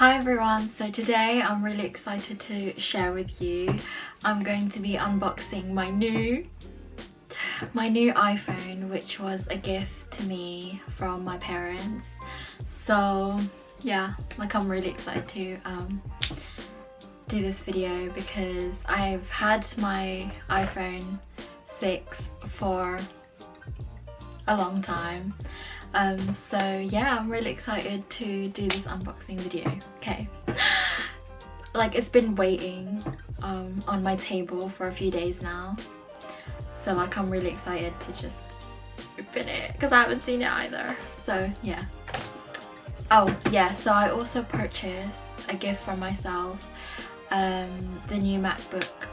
Hi everyone, so today I'm really excited to share with you. I'm going to be unboxing my new iPhone, which was a gift to me from my parents. So yeah, like I'm really excited to do this video because I've had my iPhone 6 for a long time. So yeah, I'm really excited to do this unboxing video. Okay, like it's been waiting on my table for a few days now, so like I'm really excited to just open it because I haven't seen it either. So yeah. Oh yeah, so I also purchased a gift for myself, the new MacBook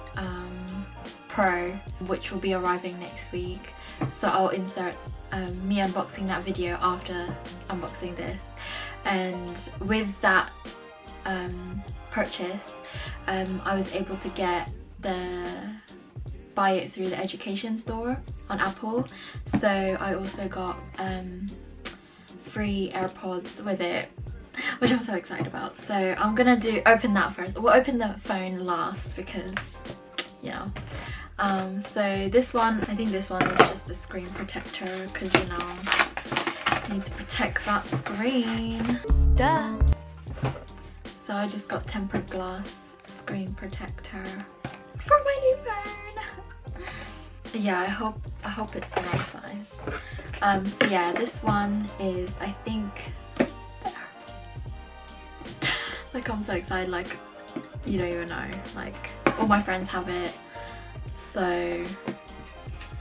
Pro, which will be arriving next week. So I'll insert me unboxing that video after unboxing this. And with that purchase, I was able to get buy it through the education store on Apple. So I also got free AirPods with it, which I'm so excited about. So I'm gonna open that first. We'll open the phone last because, you know. So this one, I think this one is just the screen protector because, you know, you need to protect that screen. Duh! So I just got tempered glass screen protector for my new phone. Yeah, I hope it's the right size. So yeah, this one is, I think, like I'm so excited, like you don't even know, like all my friends have it. So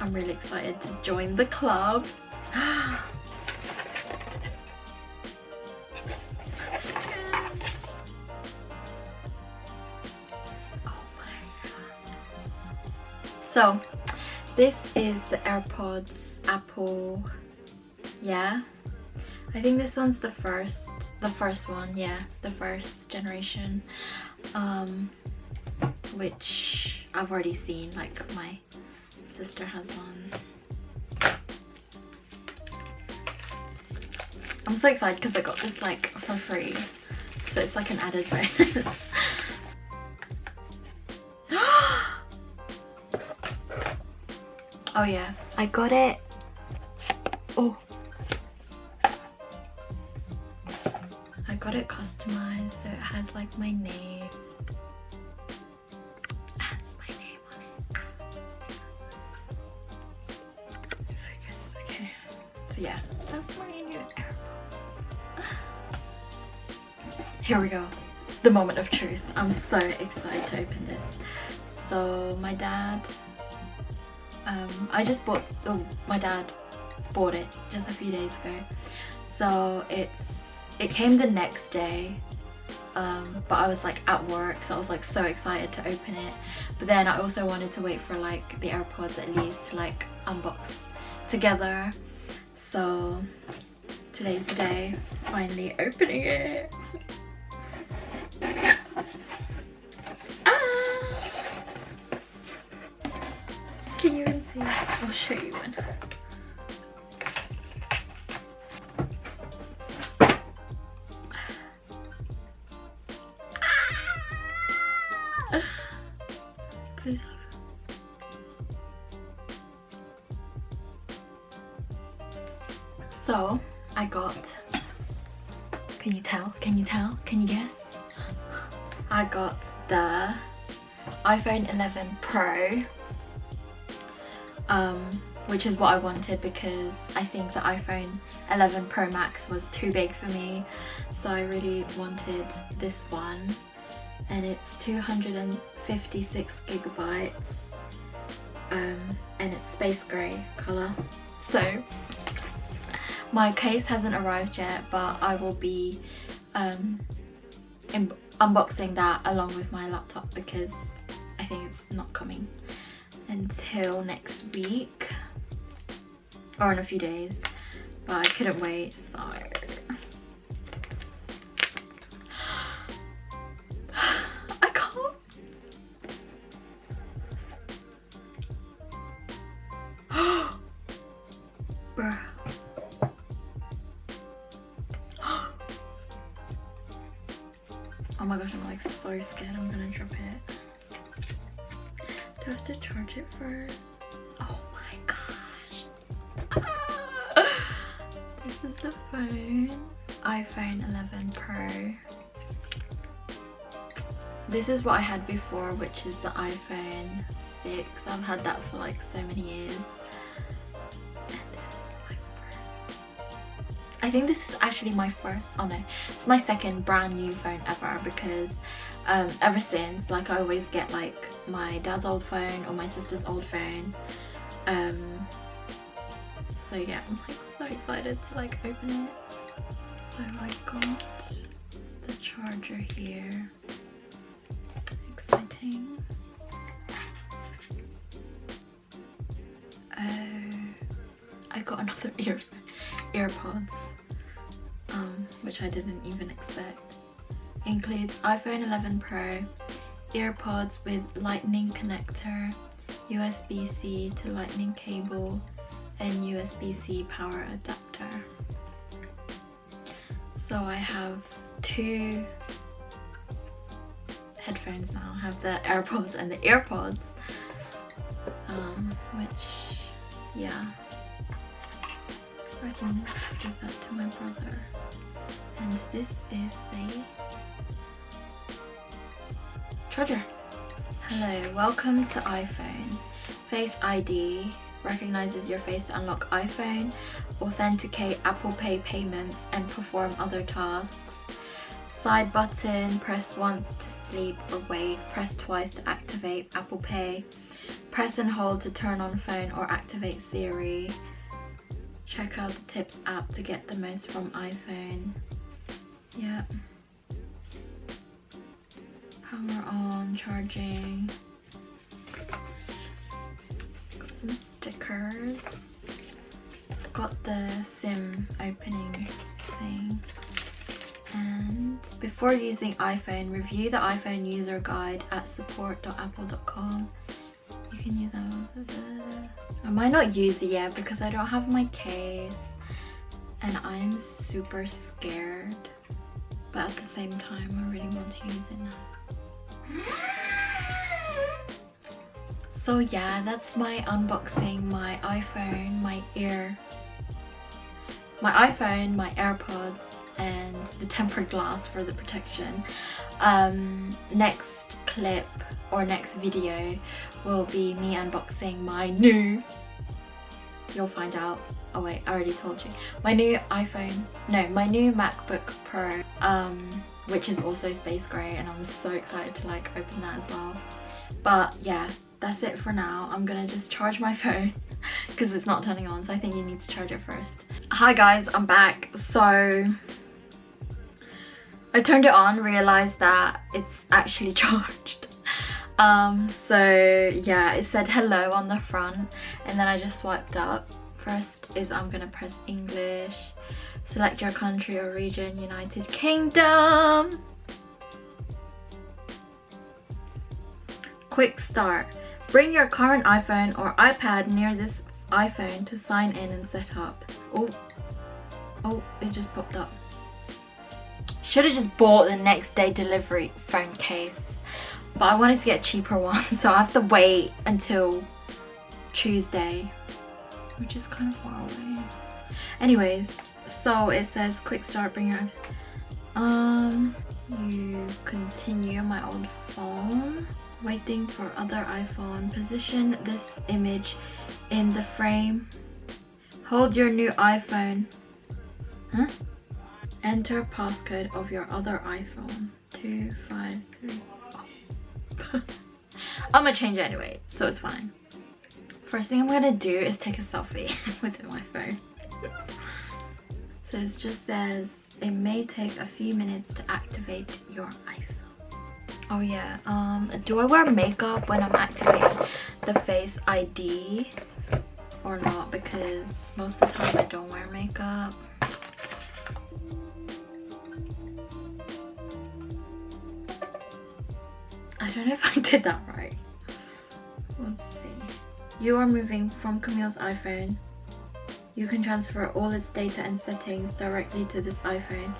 I'm really excited to join the club. Oh my god. So this is the AirPods Apple. Yeah, I think this one's the first one. Yeah, the first generation, which I've already seen, like my sister has one. I'm so excited because I got this like for free, so it's like an added bonus. Oh yeah, I got it. Oh, I got it customized, so it has like my name. So yeah, that's my new AirPods. Here we go, the moment of truth. I'm so excited to open this. So my dad, my dad bought it just a few days ago. So it came the next day, but I was like at work, so I was like so excited to open it. But then I also wanted to wait for like the AirPods at least to like unbox together. So today's the day, finally opening it. Ah! Can you even see? I'll show you one. Please. So I got, can you tell? Can you tell? Can you guess? I got the iPhone 11 Pro, which is what I wanted because I think the iPhone 11 Pro Max was too big for me. So I really wanted this one, and it's 256 gigabytes, and it's space gray color. So my case hasn't arrived yet, but I will be unboxing that along with my laptop because I think it's not coming until next week or in a few days, but I couldn't wait, so I can't. Bruh. Oh my gosh, I'm like so scared I'm gonna drop it. Do I have to charge it first? Oh my gosh. This is the phone. iPhone 11 Pro. This is what I had before, which is the iPhone 6. I've had that for like so many years. I think this is actually my first, oh no, it's my second brand new phone ever, because ever since, like, I always get like my dad's old phone or my sister's old phone. So yeah, I'm like so excited to like open it. So I got the charger here. Exciting. I got another AirPods, which I didn't even expect. Includes iPhone 11 Pro, AirPods with lightning connector, USB-C to lightning cable, and USB-C power adapter. So I have two headphones now. I have the AirPods and the AirPods, which, yeah, I can give that to my brother. And this is the charger. Hello, welcome to iPhone. Face ID recognizes your face to unlock iPhone, authenticate Apple Pay payments, and perform other tasks. Side button, press once to sleep or wake, press twice to activate Apple Pay, press and hold to turn on phone or activate Siri. Check out the Tips app to get the most from iPhone. Yeah. Power on, charging. Got some stickers. Got the SIM opening thing. And before using iPhone, review the iPhone user guide at support.apple.com. You can use that. I might not use it yet because I don't have my case and I'm super scared, but at the same time I really want to use it now. So yeah, that's my unboxing, my iPhone, my iPhone, my AirPods, and the tempered glass for the protection. Next clip or next video will be me unboxing my new, you'll find out, oh wait, I already told you, my new my new MacBook Pro, which is also space grey, and I'm so excited to like open that as well. But yeah, that's it for now. I'm gonna just charge my phone because it's not turning on, so I think you need to charge it first. Hi guys, I'm back. So I turned it on, realized that it's actually charged. So yeah, it said hello on the front, and then I just swiped up. First is I'm gonna press English, select your country or region, United Kingdom. Quick start. Bring your current iPhone or iPad near this iPhone to sign in and set up. Oh, it just popped up. Should have just bought the next day delivery phone case, but I wanted to get a cheaper one, so I have to wait until Tuesday, which is kind of far away. Anyways, so it says quick start, bring your you continue my old phone, waiting for other iPhone, position this image in the frame, hold your new iPhone, enter passcode of your other iPhone, 253. I'm gonna change it anyway, so it's fine. First thing I'm gonna do is take a selfie with my phone. So it just says it may take a few minutes to activate your iPhone. Oh yeah, do I wear makeup when I'm activating the Face ID or not? Because most of the time I don't wear makeup. I don't know if I did that right. Let's see. You are moving from Camille's iPhone. You can transfer all its data and settings directly to this iPhone.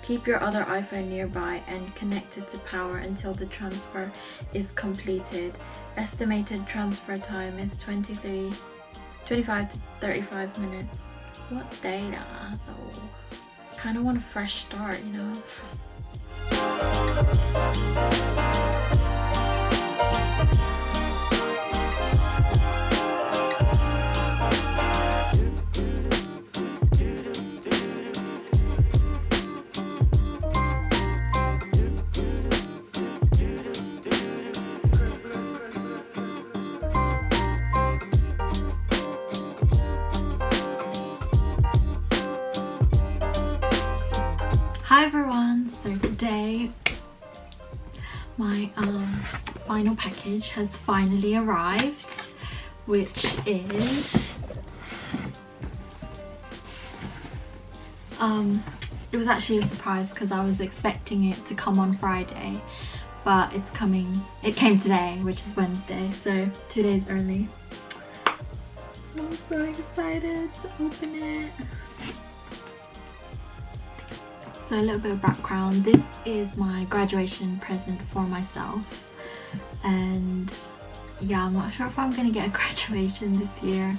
Keep your other iPhone nearby and connect it to power until the transfer is completed. Estimated transfer time is 25 to 35 minutes. What data though? Kind of want a fresh start, you know? Hi everyone, so today my final package has finally arrived, which is it was actually a surprise because I was expecting it to come on Friday, but it came today, which is Wednesday, so 2 days early. So I'm so excited to open it. So a little bit of background, this is my graduation present for myself, and yeah, I'm not sure if I'm gonna get a graduation this year,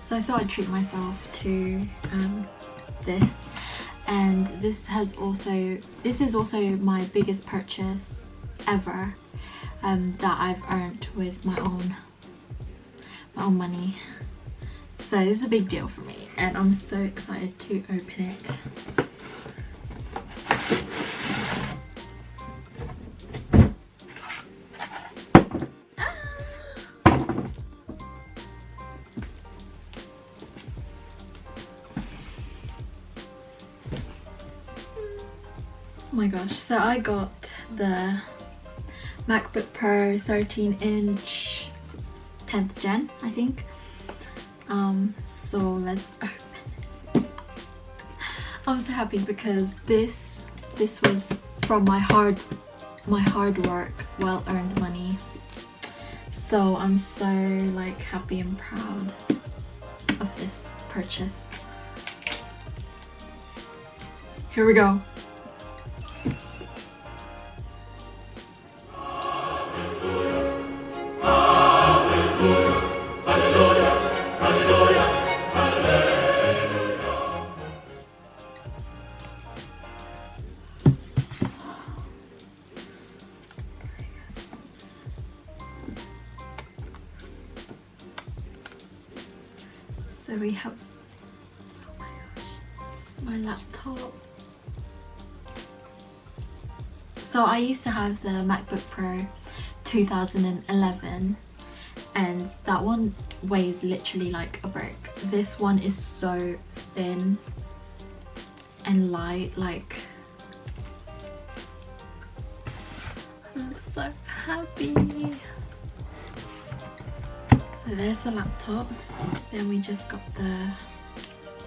so I thought I'd treat myself to this. And this is also my biggest purchase ever that I've earned with my own money, so this is a big deal for me and I'm so excited to open it. Oh my gosh, so I got the MacBook Pro 13-inch 10th gen, I think. So let's open it. I'm so happy because this was from my hard work, well-earned money. So I'm so like happy and proud of this purchase. Here we go. So we have, oh my gosh, my laptop. So I used to have the MacBook Pro 2011 and that one weighs literally like a brick. This one is so thin and light, like I'm so happy. So there's the laptop, then we just got the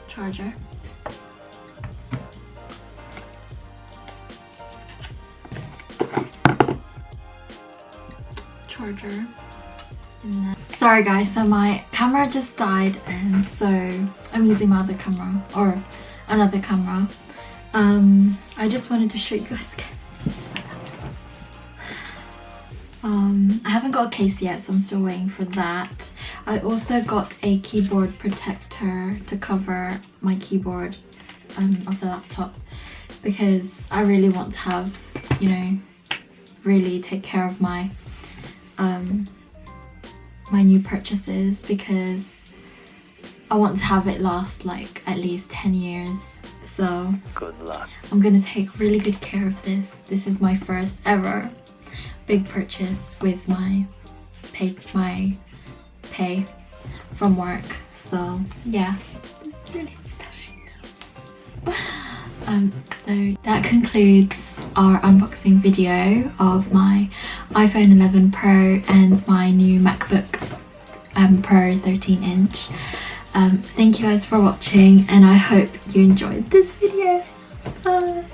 charger. In there. Sorry guys, so my camera just died and so I'm using my other camera, or another camera. I just wanted to show you guys again. I haven't got a case yet, so I'm still waiting for that. I also got a keyboard protector to cover my keyboard of the laptop because I really want to have, you know, really take care of my my new purchases because I want to have it last like at least 10 years. So good luck. I'm gonna take really good care of this. This is my first ever big purchase with my pay from work. So yeah, it's really special. So that concludes our unboxing video of my iPhone 11 Pro and my new MacBook Pro 13-inch. Thank you guys for watching and I hope you enjoyed this video. Bye.